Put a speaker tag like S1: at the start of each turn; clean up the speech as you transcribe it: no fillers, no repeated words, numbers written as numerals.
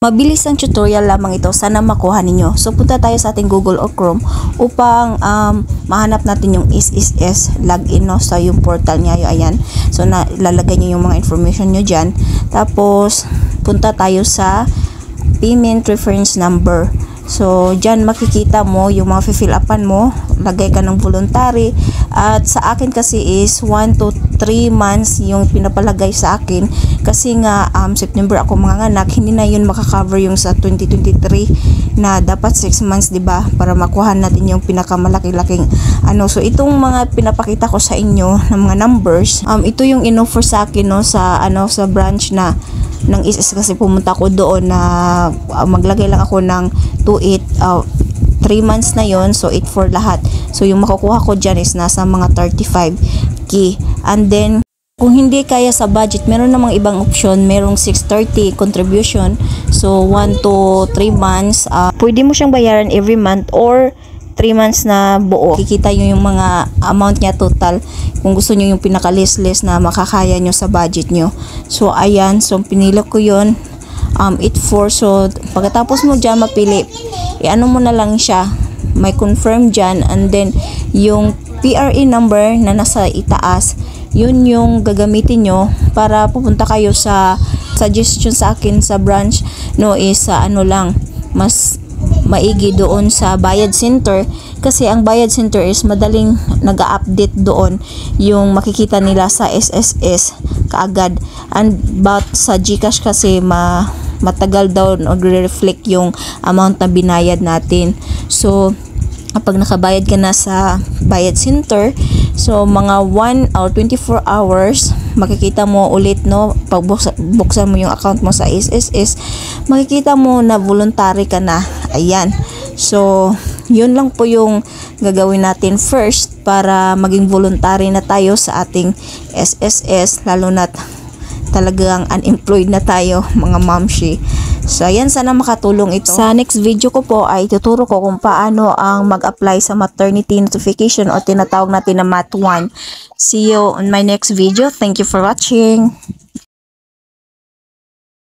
S1: Mabilis ang tutorial lamang ito, sana makuha ninyo. So punta tayo sa ating Google o Chrome upang mahanap natin yung SSS login, no, sa yung portal niya, yung ayan. So lalagay niyo yung mga information niyo diyan. Tapos punta tayo sa payment reference number. So diyan makikita mo yung mga fill upan mo, lagay ka ng voluntary, at sa akin kasi is 1 to 3 months yung pinapalagay sa akin kasi nga September ako manganganak, hindi na yun makakover yung sa 2023 na dapat 6 months, di ba, para makuha natin yung pinakamalaki-laking ano. So itong mga pinapakita ko sa inyo ng mga numbers, ito yung inoffer sa akin, no, sa sa branch na ng SS, kasi pumunta ko doon na maglagay lang ako ng 3 months na yon, so 8 for lahat. So yung makukuha ko dyan is nasa mga 35k. And then kung hindi kaya sa budget, meron namang ibang option, merong 630 contribution. So 1 to 3 months, pwede mo siyang bayaran every month or 3 months na buo. Kikita nyo yung mga amount niya total kung gusto nyo yung pinaka-list na makakaya nyo sa budget nyo. So ayan, so pinili ko yun, 8-4. So pagkatapos mo dyan mapili, ano mo na lang siya, may confirm dyan, and then yung PRA number na nasa itaas, yun yung gagamitin nyo para pupunta kayo sa suggestion sa akin sa branch, no, is ano lang, mas maigi doon sa bayad center, kasi ang bayad center is madaling nag-update doon, yung makikita nila sa SSS kaagad. And but sa GCash kasi matagal daw nagre-reflect yung amount na binayad natin. So kapag nakabayad ka na sa bayad center, so mga 1 or 24 hours makikita mo ulit, no, pag buksan mo yung account mo sa SSS, makikita mo na voluntary ka na. Ayan, so yun lang po yung gagawin natin first para maging voluntary na tayo sa ating SSS, lalo na talagang unemployed na tayo, mga mamshi. So ayan, sana makatulong ito. Sa next video ko po ay tuturo ko kung paano ang mag-apply sa maternity notification o tinatawag natin na MAT 1. See you on my next video. Thank you for watching.